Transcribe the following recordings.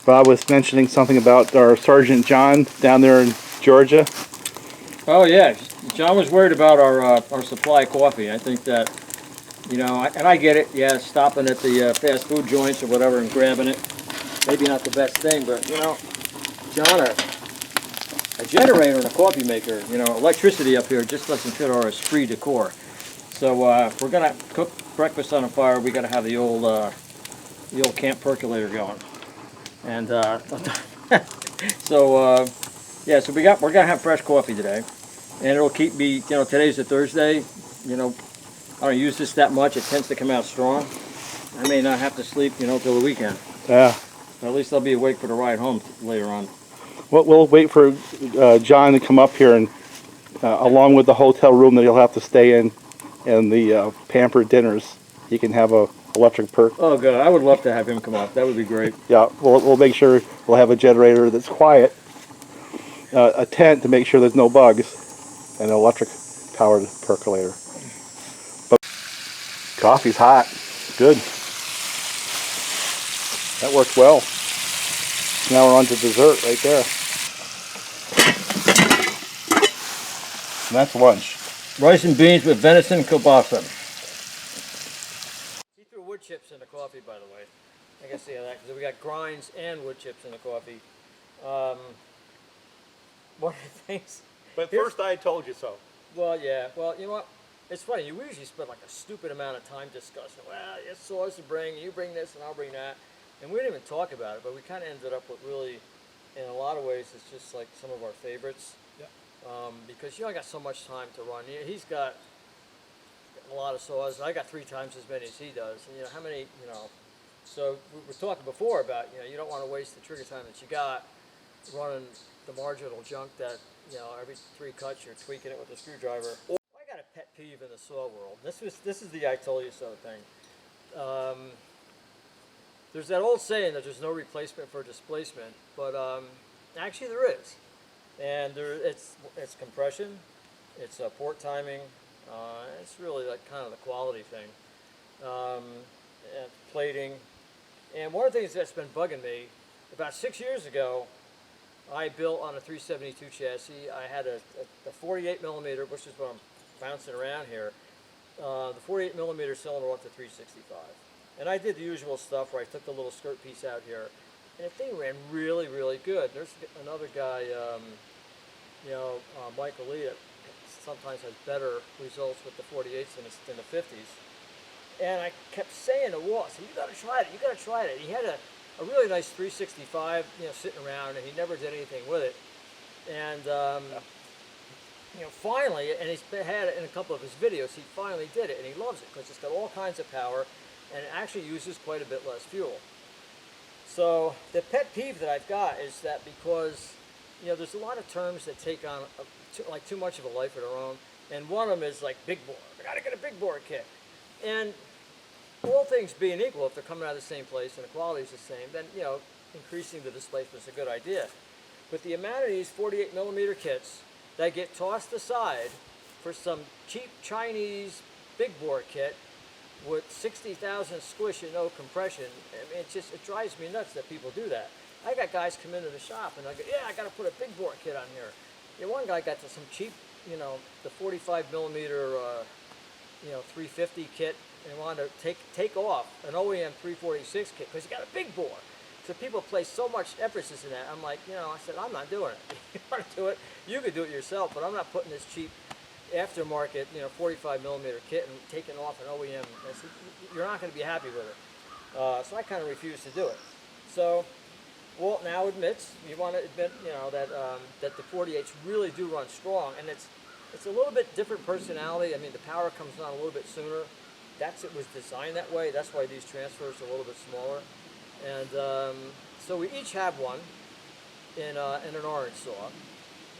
Bob was mentioning something about our Sergeant John down there in Georgia. Oh yeah, John was worried about our supply of coffee. I think that, you know, and I get it. Yeah, stopping at the fast food joints or whatever and grabbing it, maybe not the best thing. But you know, John, a generator and a coffee maker, you know, electricity up here just doesn't fit our esprit de corps. So if we're gonna cook breakfast on a fire, we got to have the old camp percolator going. And so yeah, so we're gonna have fresh coffee today, and it'll keep me. You know, today's a Thursday. You know, I don't use this that much. It tends to come out strong. I may not have to sleep, you know, till the weekend. Yeah. But at least I'll be awake for the ride home later on. We'll wait for John to come up here, and along with the hotel room that he'll have to stay in, and the pampered dinners, he can have a electric perk. Oh, good. I would love to have him come up. That would be great. Yeah, we'll make sure we'll have a generator that's quiet, a tent to make sure there's no bugs, and an electric-powered percolator. But coffee's hot. Good. That worked well. Now we're on to dessert right there. And that's lunch. Rice and beans with venison kielbasa. He threw wood chips in the coffee, by the way. I can see that because we got grinds and wood chips in the coffee. One of the things. But first I told you so. Well, yeah. Well, you know what? It's funny. You usually spend like a stupid amount of time discussing. Well, it's sauce to bring. You bring this, and I'll bring that. And we didn't even talk about it, but we kind of ended up with really, in a lot of ways, it's just like some of our favorites. Yeah. Because you only got so much time to run. He's got a lot of saws. I got 3 times as many as he does. And, you know, how many, you know. So we were talking before about, you know, you don't want to waste the trigger time that you got running the marginal junk that, you know, every 3 cuts you're tweaking it with a screwdriver. I got a pet peeve in the saw world. This is the I told you so thing. There's that old saying that there's no replacement for displacement, but actually there is. And it's compression, it's port timing, it's really like kind of the quality thing, and plating. And one of the things that's been bugging me, about 6 years ago, I built on a 372 chassis. I had a 48 millimeter, which is what I'm bouncing around here. The 48 millimeter cylinder went to 365. And I did the usual stuff where I took the little skirt piece out here, and the thing ran really, really good. There's another guy, you know, Michael Lee, that sometimes has better results with the 48s than the 50s. And I kept saying to Walt, "You got to try it. You got to try it." He had a really nice 365, you know, sitting around, and he never did anything with it. And you know, finally, and he's had it in a couple of his videos. He finally did it, and he loves it because it's got all kinds of power. And it actually uses quite a bit less fuel. So the pet peeve that I've got is that because, you know, there's a lot of terms that take on too much of a life of their own, and one of them is like big bore. I gotta get a big bore kit. And all things being equal, if they're coming out of the same place and the quality is the same, then, you know, increasing the displacement is a good idea. But the amount of these 48 millimeter kits that get tossed aside for some cheap Chinese big bore kit with 60,000 squish and no compression, I mean, it drives me nuts that people do that. I got guys come into the shop and I go, "Yeah, I got to put a big bore kit on here." You know, one guy got some cheap, you know, the 45 millimeter, you know, 350 kit, and wanted to take off an OEM 346 kit because he got a big bore. So people place so much emphasis in that. I'm like, you know, I said, I'm not doing it. You want to do it, you could do it yourself, but I'm not putting this cheap aftermarket, you know, 45 millimeter kit and taking off an OEM. I said, you're not going to be happy with it. So I kind of refused to do it. So Walt now admits, you want to admit, you know, that that the 48s really do run strong, and it's a little bit different personality. I mean, the power comes on a little bit sooner. It was designed that way. That's why these transfers are a little bit smaller. And so we each have one in an orange saw.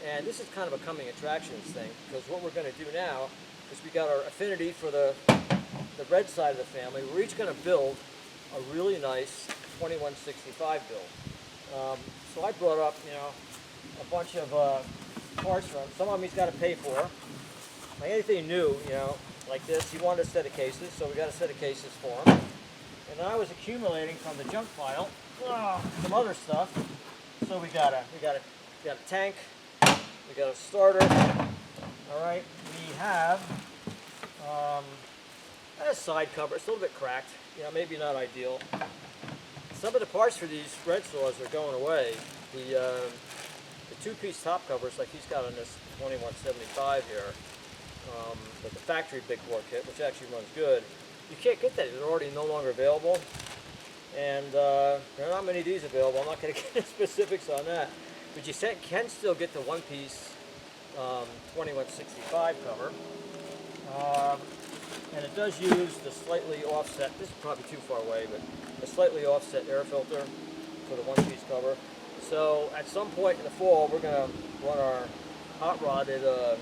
And this is kind of a coming attractions thing, because what we're going to do now is we got our affinity for the red side of the family. We're each going to build a really nice 2165 build. So I brought up, you know, a bunch of parts from. Some of them he's got to pay for. Like anything new, you know, like this, he wanted a set of cases, so we got a set of cases for him. And then I was accumulating from the junk pile some other stuff. So we got a tank, we got a starter. All right, we have a side cover. It's a little bit cracked. Maybe not ideal. Some of the parts for these red saws are going away. The two-piece top covers, like he's got on this 2175 here, with the factory big bore kit, which actually runs good. You can't get that; they're already no longer available, and there are not many of these available. I'm not going to get into specifics on that, but you can still get the one-piece 2165 cover, and it does use the slightly offset. This is probably too far away, but a slightly offset air filter for the one-piece cover. So at some point in the fall, we're going to run our hot rod at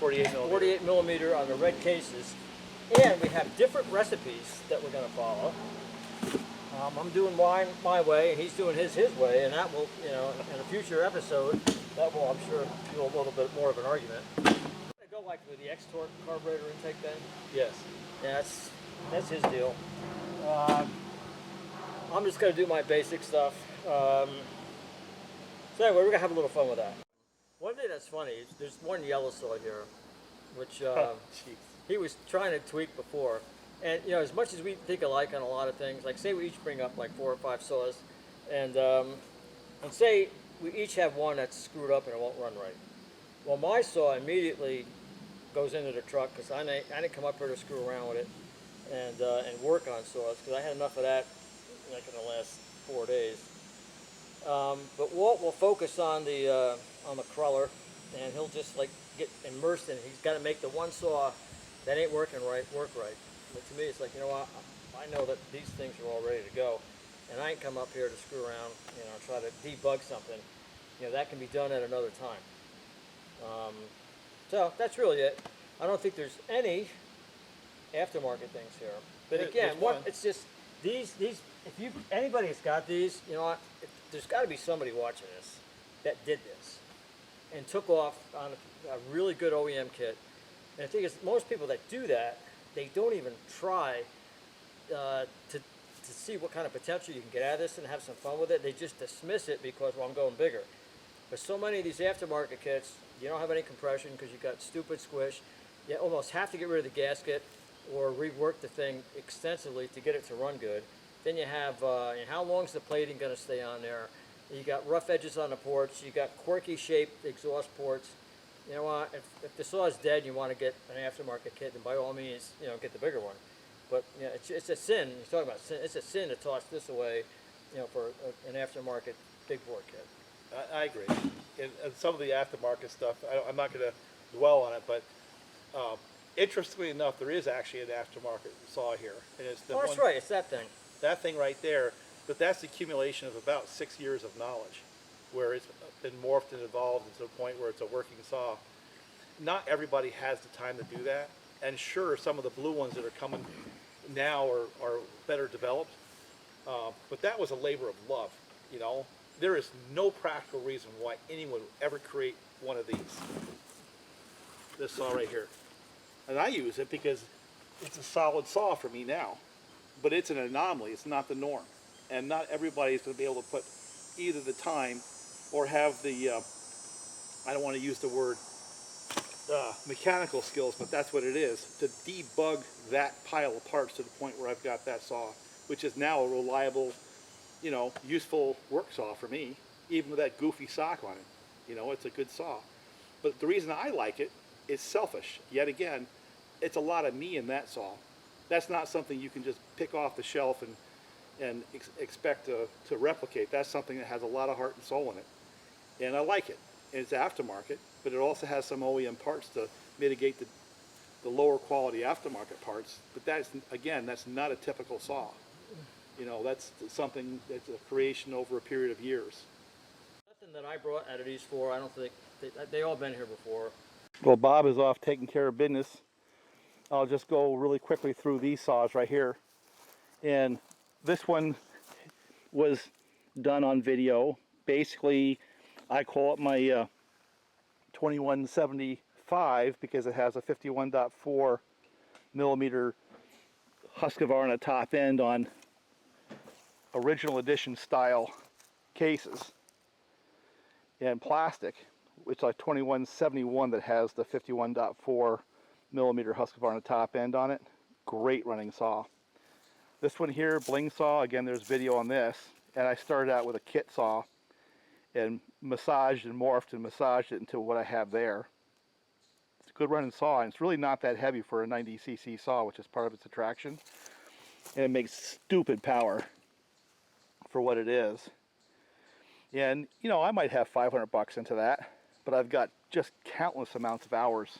48 millimeter on the red cases, and we have different recipes that we're going to follow. I'm doing mine my way, and he's doing his way, and that will, in a future episode, that will, I'm sure, feel a little bit more of an argument. I'm going to go like with the X-Torque carburetor intake then. Yes. Yeah, that's his deal. I'm just going to do my basic stuff. So anyway, we're going to have a little fun with that. One thing that's funny is there's one yellow saw here, which he was trying to tweak before. And as much as we think alike on a lot of things, like say we each bring up like 4 or 5 saws, and say we each have one that's screwed up and it won't run right. Well, my saw immediately goes into the truck because I didn't come up here to screw around with it and work on saws because I had enough of that like in the last 4 days. But Walt will focus on the crawler, and he'll just like get immersed in it. He's got to make the one saw that ain't working right work right. But to me, it's like, I know that these things are all ready to go, and I ain't come up here to screw around, try to debug something. That can be done at another time. So that's really it. I don't think there's any aftermarket things here. But again, it's just these. If anybody has got these, there's got to be somebody watching this that did this and took off on a really good OEM kit. And the thing is, most people that do that, they don't even try to see what kind of potential you can get out of this and have some fun with it. They just dismiss it because, well, I'm going bigger. But so many of these aftermarket kits, you don't have any compression because you've got stupid squish. You almost have to get rid of the gasket or rework the thing extensively to get it to run good. Then you have, and how long is the plating going to stay on there? You got rough edges on the ports. You got quirky shaped exhaust ports. You know what? If the saw is dead, you want to get an aftermarket kit, then by all means, get the bigger one. But it's a sin. You're talking about sin. It's a sin to toss this away, for an aftermarket big bore kit. I agree. And some of the aftermarket stuff, I'm not going to dwell on it, but interestingly enough, there is actually an aftermarket saw here. And it's the that's right. It's that thing. That thing right there. But that's the accumulation of about 6 years of knowledge, where it's been morphed and evolved to the point where it's a working saw. Not everybody has the time to do that. And sure, some of the blue ones that are coming now are better developed. But that was a labor of love, There is no practical reason why anyone would ever create one of these. This saw right here. And I use it because it's a solid saw for me now. But it's an anomaly. It's not the norm. And not everybody is going to be able to put either the time or have the, I don't want to use the word mechanical skills, but that's what it is, to debug that pile of parts to the point where I've got that saw, which is now a reliable, useful work saw for me, even with that goofy sock on it. It's a good saw. But the reason I like it is selfish. Yet again, it's a lot of me in that saw. That's not something you can just pick off the shelf and expect to replicate. That's something that has a lot of heart and soul in it. And I like it. And it's aftermarket, but it also has some OEM parts to mitigate the lower quality aftermarket parts. But that's not a typical saw. That's something that's a creation over a period of years. Nothing that I brought out of these 4, I don't think, they all been here before. Well, Bob is off taking care of business. I'll just go really quickly through these saws right here. And this one was done on video. Basically, I call it my 2175 because it has a 51.4 millimeter Husqvarna top end on original edition style cases in plastic, which is like 2171 that has the 51.4 millimeter Husqvarna top end on it. Great running saw. This one here, bling saw, again there's video on this, and I started out with a kit saw and massaged and morphed and massaged it into what I have there. It's a good running saw, and it's really not that heavy for a 90cc saw, which is part of its attraction, and it makes stupid power for what it is. And you know, I might have 500 bucks into that, but I've got just countless amounts of hours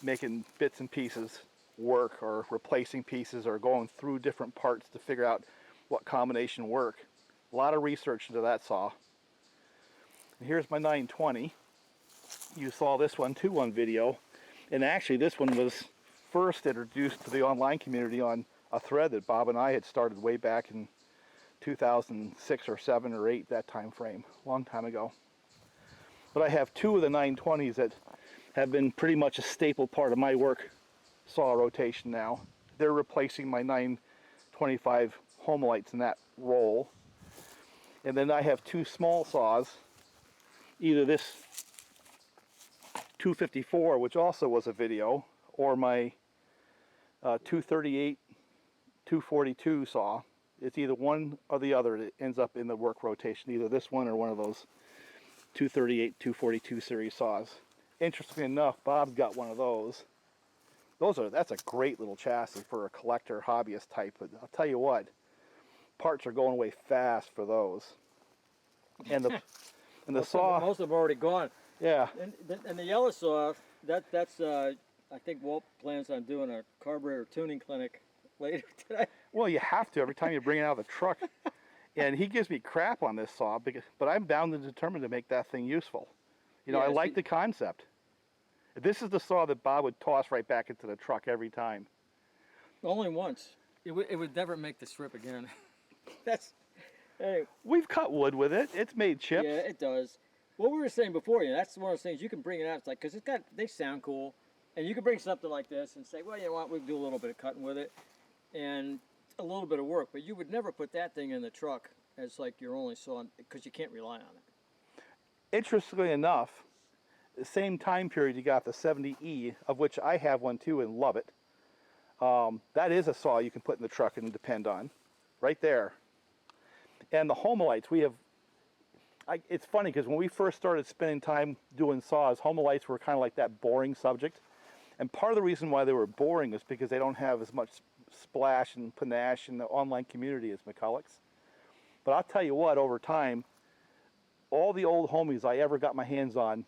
making bits and pieces work, or replacing pieces, or going through different parts to figure out what combination work. A lot of research into that saw. And here's my 920. You saw this one too on video, and actually this one was first introduced to the online community on a thread that Bob and I had started way back in 2006 or 7 or 8, that time frame, long time ago. But I have two of the 920s that have been pretty much a staple part of my work saw rotation now. They're replacing my 925 Homelites in that role. And then I have two small saws, either this 254, which also was a video, or my 238 242 saw. It's either one or the other that ends up in the work rotation, either this one or one of those 238 242 series saws. Interestingly enough, Bob's got one of those. That's a great little chassis for a collector hobbyist type, but I'll tell you what, parts are going away fast for those. And the saw, Most of them are already gone. yeah. And the yellow saw, that's I think Walt plans on doing a carburetor tuning clinic later today. Well, you have to every time you bring it out of the truck. And he gives me crap on this saw, but I'm bound and determined to make that thing useful. You know, Yeah, I like the concept. This is the saw that Bob would toss right back into the truck every time. Only once. It would never make the strip again. That's, hey. We've cut wood with it. It's made chips. Yeah, it does. What we were saying before, you know, that's one of those things you can bring it out. It's like, because they sound cool, and you can bring something like this and say, well, you know what, we can do a little bit of cutting with it, and a little bit of work. But you would never put that thing in the truck as like your only saw, because you can't rely on it. Interestingly enough, the same time period you got the 70E, of which I have one too and love it. That is a saw you can put in the truck and depend on, right there. And the Homelites, it's funny because when we first started spending time doing saws, Homelites were kind of like that boring subject. And part of the reason why they were boring is because they don't have as much splash and panache in the online community as McCulloch's. But I'll tell you what, over time, all the old homies I ever got my hands on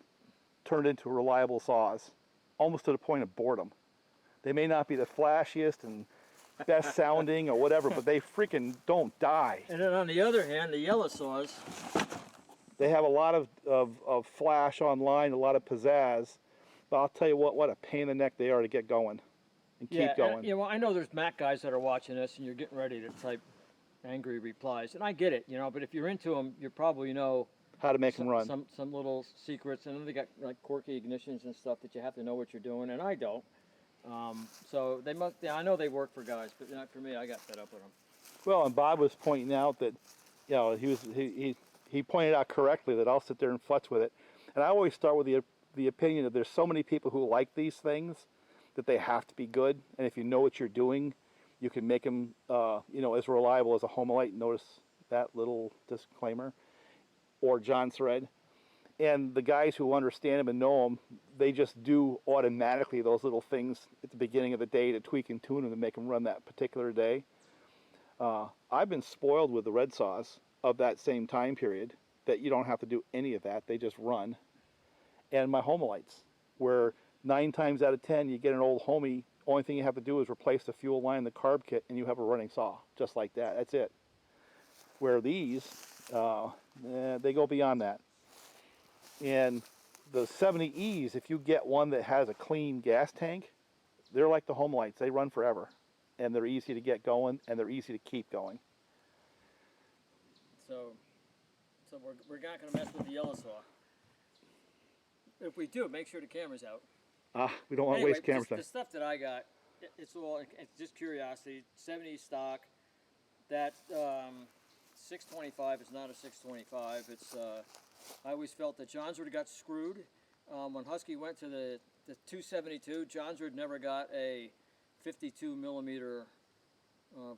turned into reliable saws, almost to the point of boredom. They may not be the flashiest and best sounding or whatever, but they freaking don't die. And then on the other hand, the yellow saws, They have a lot of flash online, a lot of pizzazz, but I'll tell you what a pain in the neck they are to get going and keep going. And, you know, I know there's Mac guys that are watching this, and you're getting ready to type angry replies, and I get it, you know. But if you're into them, you probably know How to make them run. some little secrets, and then they got like quirky ignitions and stuff that you have to know what you're doing, and I don't. So they must. Yeah, I know they work for guys, but not for me. I got fed up with them. Well, and Bob was pointing out that, you know, he pointed out correctly that I'll sit there and futz with it, and I always start with the opinion that there's so many people who like these things that they have to be good, and if you know what you're doing, you can make them, you know, as reliable as a Homelite. Notice that little disclaimer, or John thread. And the guys who understand them and know them, they just do automatically those little things at the beginning of the day to tweak and tune them to make them run that particular day. I've been spoiled with the red saws of that same time period, that you don't have to do any of that, they just run. And my Homelites, where 9 times out of 10 you get an old homie, only thing you have to do is replace the fuel line, the carb kit, and you have a running saw, just like that, that's it. Where these, they go beyond that. And the 70Es, if you get one that has a clean gas tank, they're like the Homelites, they run forever. And they're easy to get going, and they're easy to keep going. So we're not going to mess with the yellow saw. If we do, make sure the camera's out. We don't want to waste camera time. The stuff that I got, it's just curiosity. 70 stock. That 625 is not a 625. It's I always felt that Johnsrud got screwed. When Husky went to the 272, Johnsrud never got a 52 millimeter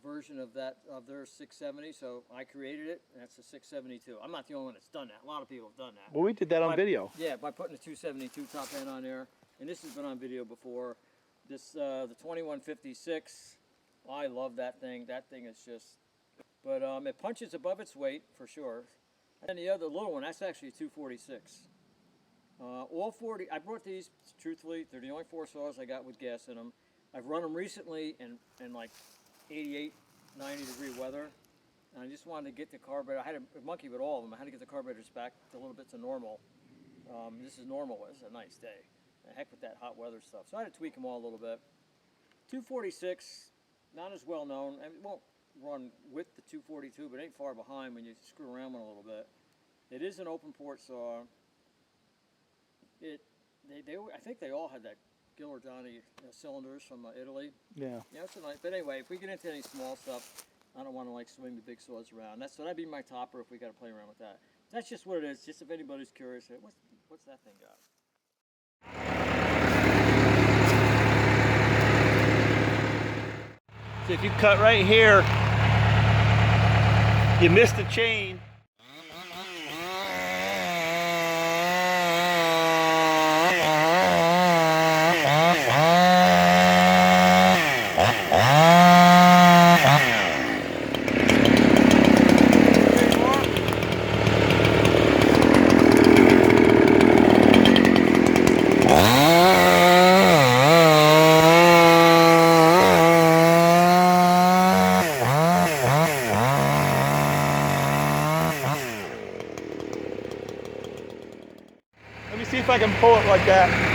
version of their 670, so I created it, and that's a 672. I'm not the only one that's done that. A lot of people have done that. Well, we did that on video. Yeah, by putting a 272 top end on there, and this has been on video before. This the 2156, I love that thing. That thing is just, but it punches above its weight for sure. And the other little one, that's actually a 246. All 40, I brought these, truthfully, they're the only 4 saws I got with gas in them. I've run them recently in like 88, 90 degree weather. And I just wanted to get the carburetor, I had a monkey with all of them. I had to get the carburetors back a little bit to normal. This is normal, it's a nice day. The heck with that hot weather stuff. So I had to tweak them all a little bit. 246, not as well known. I mean, it won't run with the 242, but it ain't far behind when you screw around with it a little bit. It is an open port saw. I think they all had that Gilardani cylinders from Italy. Yeah. Yeah, it's a nice. But anyway, if we get into any small stuff, I don't want to like swing the big saws around. That'd be my topper if we got to play around with that. That's just what it is. Just if anybody's curious, what's that thing got? So if you cut right here, you miss the chain. Let me see if I can pull it like that.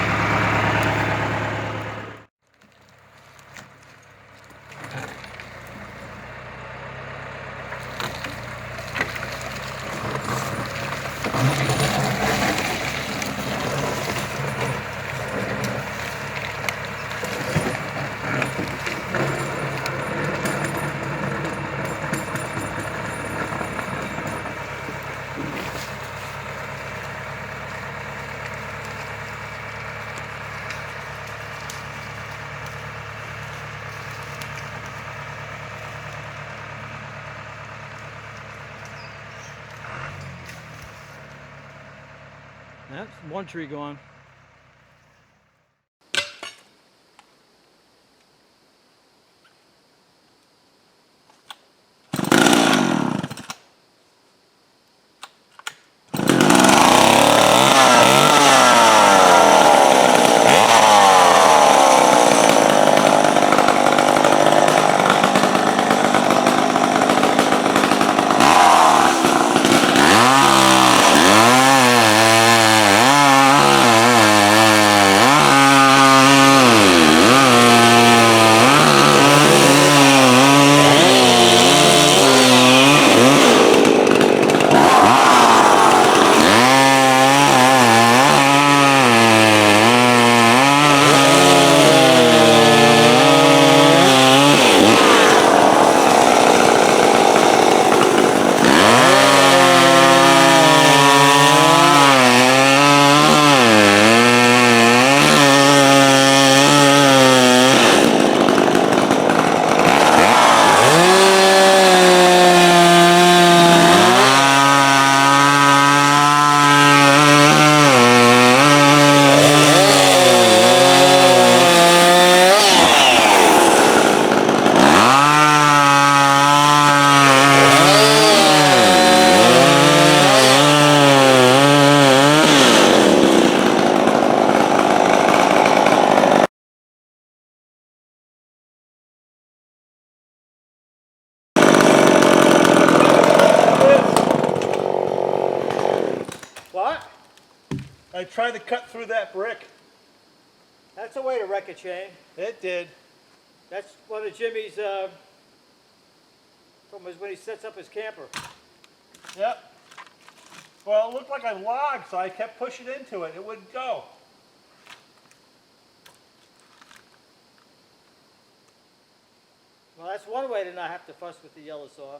That's one tree gone. What? I tried to cut through that brick. That's a way to wreck a chain. It did. That's one of Jimmy's, from when he sets up his camper. Yep. Well, it looked like I logged, so I kept pushing into it. It wouldn't go. Well, that's one way to not have to fuss with the yellow saw.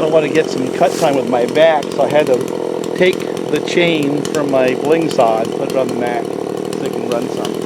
I want to get some cut time with my back, so I had to take the chain from my bling saw and put it on the Mac so I can run some.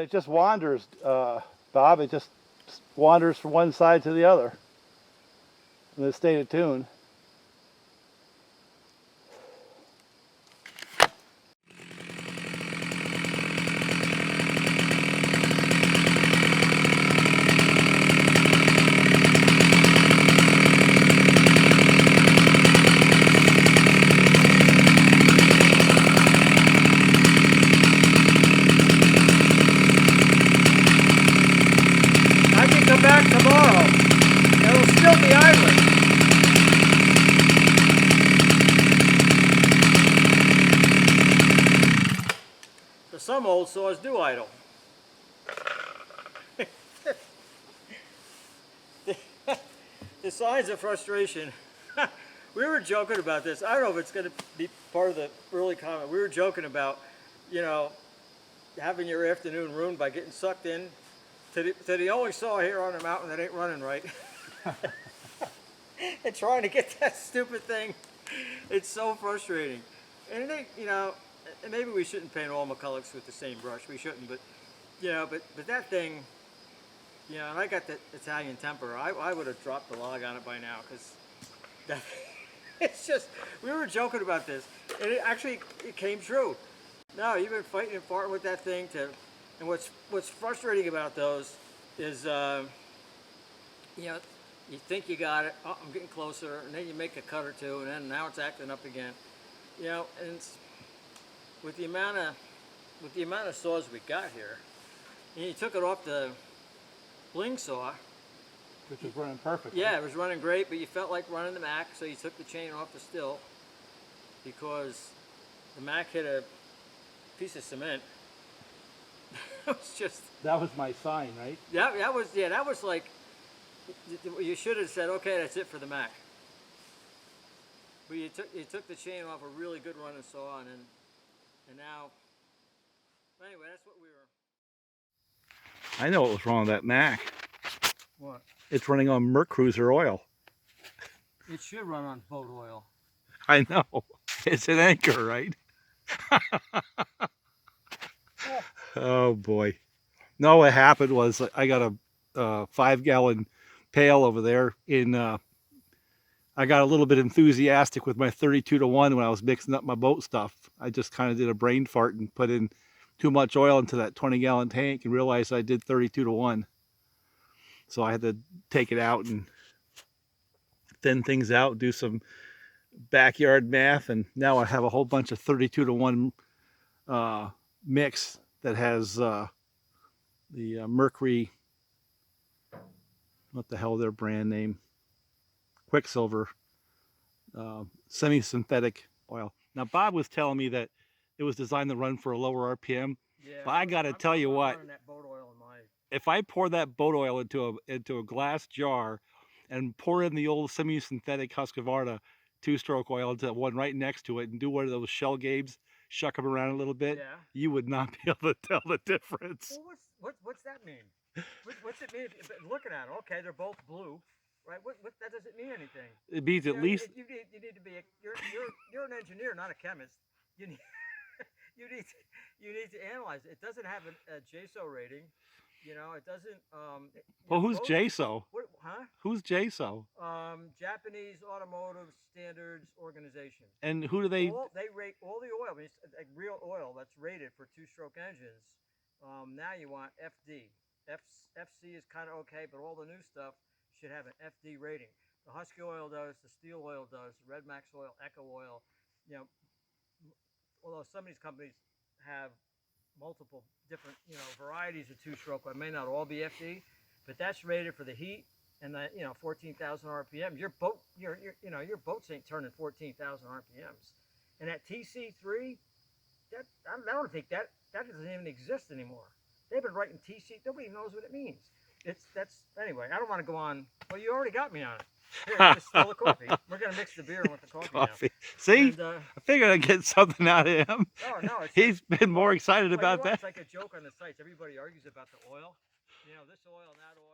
it just wanders, Bob. It just wanders from one side to the other in the state of tune. I can come back tomorrow. It'll still be idling. So some old saws do idle. The signs of frustration. We were joking about this. I don't know if it's going to be part of the early comment. We were joking about, you know, having your afternoon ruined by getting sucked in to the only saw here on the mountain that ain't running right. And trying to get that stupid thing. It's so frustrating. And they, you know, and maybe we shouldn't paint all McCullochs with the same brush. We shouldn't, but you know, but that thing, you know, and I got that Italian temper. I would have dropped the log on it by now, because it's just, we were joking about this, and it came true. No, you've been fighting and farting with that thing and what's frustrating about those is, you know, you think you got it, oh, I'm getting closer, and then you make a cut or two, and then now it's acting up again. You know, and it's, with the amount of saws we got here, and you took it off the bling saw, Which is running perfectly. yeah, it was running great, but you felt like running the Mac, so you took the chain off the still, because the Mac hit a piece of cement. It was just, That was my sign, right? that was like, you should have said, okay, that's it for the Mac. But you took the chain off a really good running saw, and now, anyway, that's what we were. I know what was wrong with that Mac. What? It's running on Mercruiser oil. It should run on boat oil. I know. It's an anchor, right? Oh boy. No, what happened was I got a 5-gallon pail over there in I got a little bit enthusiastic with my 32-to-1 when I was mixing up my boat stuff. I just kind of did a brain fart and put in too much oil into that 20-gallon tank and realized I did 32-to-1. So I had to take it out and thin things out, do some backyard math, and now I have a whole bunch of 32-to-1 mix that has the Mercury, what the hell their brand name, Quicksilver, semi-synthetic oil. Now Bob was telling me that it was designed to run for a lower RPM, Yeah, but I gotta tell you what, running that boat oil in my, if I pour that boat oil into a glass jar and pour in the old semi-synthetic Husqvarna 2-stroke oil into one right next to it and do one of those shell games, shuck them around a little bit, yeah. you would not be able to tell the difference. Well, what's that mean? What's it mean? Looking at it, okay, they're both blue, right? What that doesn't mean anything. It means at least you need to be you're an engineer, not a chemist. You need you need to analyze it. It doesn't have a JSO rating. You know, it doesn't. well, who's JSO? What, huh? Who's JSO? Japanese Automotive Standards Organization. And who do they? They rate all the oil. I mean, it's like real oil that's rated for 2-stroke engines. Now you want FD. FC is kind of okay, but all the new stuff should have an FD rating. The Husky oil does, the Steel oil does, the Red Max oil, Echo oil. You know, although some of these companies have multiple different, you know, varieties of 2-stroke, but may not all be FD, but that's rated for the heat and the, you know, 14,000 RPM. Your boat, your boats ain't turning 14,000 RPMs. And that TC3, I don't think that doesn't even exist anymore. They've been writing TC, nobody knows what it means. Anyway, I don't want to go on. Well, you already got me on it. Here, just spill the coffee. We're gonna mix the beer with the coffee now. See, And, I figured I'd get something out of him. No, He's been more excited well, about you know, that. it's like a joke on the sites. Everybody argues about the oil. You know, this oil and that oil.